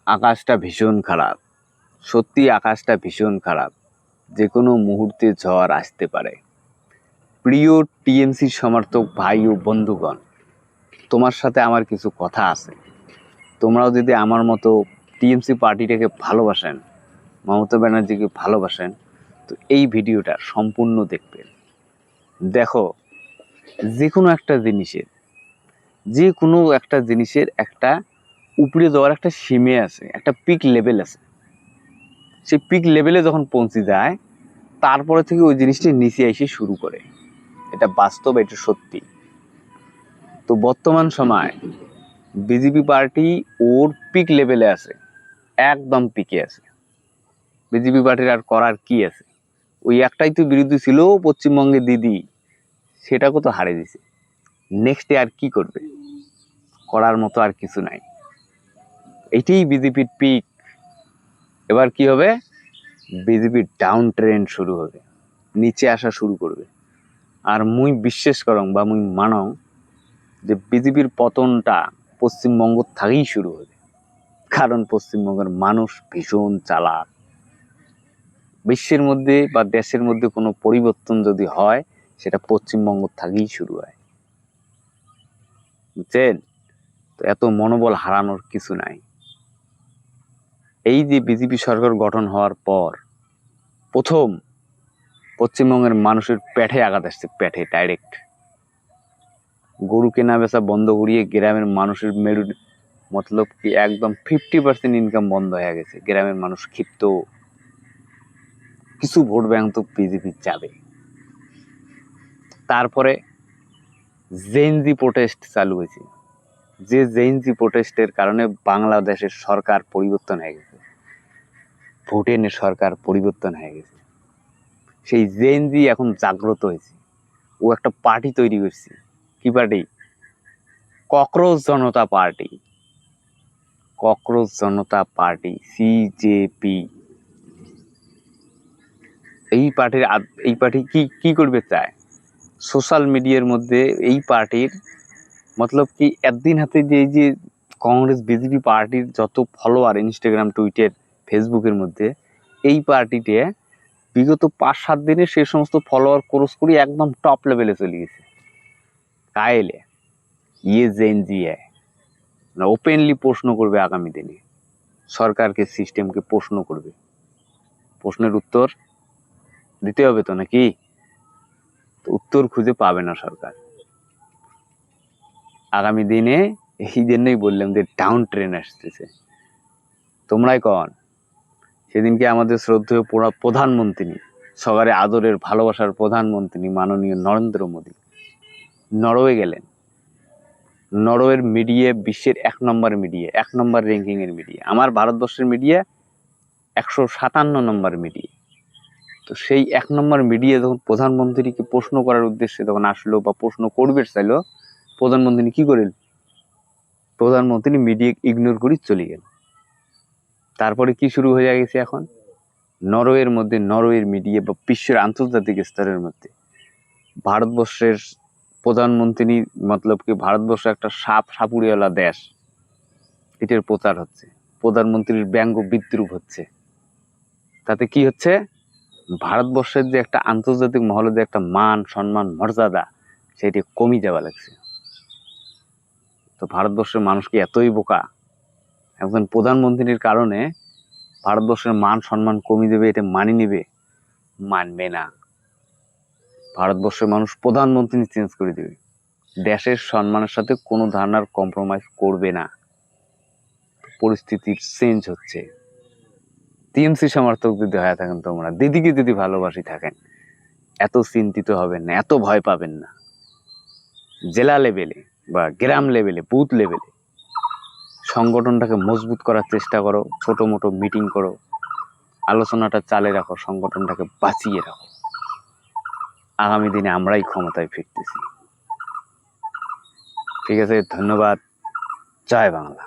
আকাশটা ভীষণ খারাপ, সত্যি আকাশটা ভীষণ খারাপ। যে কোনো মুহূর্তে ঝড় আসতে পারে। প্রিয় টিএমসি সমর্থক ভাই ও বন্ধুগণ, তোমার সাথে আমার কিছু কথা আছে। তোমরাও যদি আমার মতো টিএমসি পার্টিটাকে ভালোবাসেন, মমতা ব্যানার্জিকে ভালোবাসেন, তো এই ভিডিওটা সম্পূর্ণ দেখবেন। দেখো, যে কোনো একটা জিনিসের একটা উপরে দেওয়ার একটা সীমে আছে, একটা পিক লেভেল আছে। সেই পিক লেভেলে যখন পৌঁছে যায়, তারপরে থেকে ওই জিনিসটি নিচে এসে শুরু করে। এটা বাস্তব, এটা সত্যি। তো বর্তমান সময় বিজেপি পার্টি ওর পিক লেভেলে আছে, একদম পিকে আছে। বিজেপি পার্টির আর করার কি আছে? ওই একটাই তো বিরোধী ছিল পশ্চিমবঙ্গে, দিদি, সেটাকে তো হারিয়ে দিছে। নেক্সটে আর কি করবে? করার মতো আর কিছু নাই। এটাই বিজেপির পিক। এবার কি হবে? বিজেপির ডাউন ট্রেন্ড শুরু হবে, নিচে আসা শুরু করবে। আর মুই বিশ্বাস করং বা মুই মানং যে বিজেপির পতনটা পশ্চিমবঙ্গ থেকেই শুরু হবে। কারণ পশ্চিমবঙ্গের মানুষ ভীষণ চালাক। বিশ্বের মধ্যে বা দেশের মধ্যে কোনো পরিবর্তন যদি হয়, সেটা পশ্চিমবঙ্গ থেকেই শুরু হয়। বুঝছেন? তো এত মনোবল হারানোর কিছু নাই। এই যে বিজেপি সরকার গঠন হওয়ার পর প্রথম পশ্চিমবঙ্গের মানুষের পেটে আঘাত আসছে, পেটে ডাইরেক্ট। গরু কেনা বেচা বন্ধ করিয়ে গ্রামের মানুষের মেরু মতলব কি একদম 50% ইনকাম বন্ধ হয়ে গেছে। গ্রামের মানুষ ক্ষিপ্ত। কিছু ভোট ব্যাংক তো বিজেপি যাবে। তারপরে জেএনজি প্রোটেস্ট চালু হয়েছে। যে জেএনজি প্রোটেস্টের কারণে বাংলাদেশের সরকার পরিবর্তন হয়ে গেছে, ভুটানের সরকার পরিবর্তন হয়ে গেছে। সেই জেএনজি এখন জাগ্রত হয়েছে। ও একটা পার্টি তৈরি করছে। কি পার্টি? ককরোচ জনতা পার্টি। ককরোচ জনতা পার্টি, সিজেপি। এই পার্টি কি কি করবে চায়? সোশ্যাল মিডিয়ার মধ্যে এই পার্টির মতলব কি একদিন হাতে যে এই যে কংগ্রেস বিজেপি পার্টির যত ফলোয়ার ইনস্টাগ্রাম, টুইটার, ফেসবুকের মধ্যে, এই পার্টিতে বিগত 5-7 দিনে সে সমস্ত ফলোয়ার ক্রস করে একদম টপ লেভেলে চলে গেছে। কায়েলে ইয়ে জেএনজি ওপেনলি প্রশ্ন করবে আগামী দিনে, সরকারকে, সিস্টেমকে প্রশ্ন করবে। প্রশ্নের উত্তর দিতে হবে তো, নাকি? উত্তর খুঁজে পাবে না সরকার আগামী দিনে। এই জন্যই বললাম যে ডাউন ট্রেন আসতেছে। তোমরাই কন, সেদিনকে আমাদের শ্রদ্ধেয় প্রধানমন্ত্রী, সবারে আদরের ভালোবাসার প্রধানমন্ত্রী মাননীয় নরেন্দ্র মোদী নরওয়ে গেলেন। নরওয়ের মিডিয়া বিশ্বের 1 নম্বর মিডিয়া, 1 নম্বর র্যাঙ্কিং এর মিডিয়া। আমার ভারতবর্ষের মিডিয়া 157 নম্বর মিডিয়া। তো সেই 1 নম্বর মিডিয়া যখন প্রধানমন্ত্রীকে প্রশ্ন করার উদ্দেশ্যে যখন আসলো বা প্রশ্ন করবে চাইলো, প্রধানমন্ত্রী কি করেন? প্রধানমন্ত্রী মিডিয়া ইগনোর করে চলে গেল। তারপরে কি শুরু হয়ে গেছে এখন? নরওয়ের মধ্যে, নরওয়ের মিডিয়া বা বিশ্বের আন্তর্জাতিক স্তরের মধ্যে ভারতবর্ষের প্রধানমন্ত্রী মতলব কি ভারতবর্ষ একটা সাপুড়িওয়ালা দেশ, এটার প্রচার হচ্ছে। প্রধানমন্ত্রীর ব্যঙ্গ বিদ্রুপ হচ্ছে। তাতে কি হচ্ছে? ভারতবর্ষের যে একটা আন্তর্জাতিক মহলে যে একটা মান সম্মান মর্যাদা, সেটি কমে যাওয়া লাগছে। তো ভারতবর্ষের মানুষ কি এতই বোকা? একজন প্রধানমন্ত্রীর কারণে ভারতবর্ষের মান সম্মান কমে যাবে, এটা মানি নেবে? মানবে না। ভারতবর্ষের মানুষ প্রধানমন্ত্রী চেঞ্জ করে দেবে। দেশের সম্মানের সাথে কোনো ধরনের কম্প্রোমাইজ করবে না। পরিস্থিতির চেঞ্জ হচ্ছে। টিএমসি সমর্থক যদি হয়ে থাকেন, তোমরা দিদিকে যদি ভালোবাসি থাকেন, এত চিন্তিত হবেন না, এত ভয় পাবেন না। জেলা লেভেলে বা গ্রাম লেভেলে, বুথ লেভেলে সংগঠনটাকে মজবুত করার চেষ্টা করো। ছোট মোটো মিটিং করো, আলোচনাটা চালে রাখো, সংগঠনটাকে বাঁচিয়ে রাখো। আগামী দিনে আমরাই ক্ষমতায় ফিরতেছি। ঠিক আছে, ধন্যবাদ। জয় বাংলা।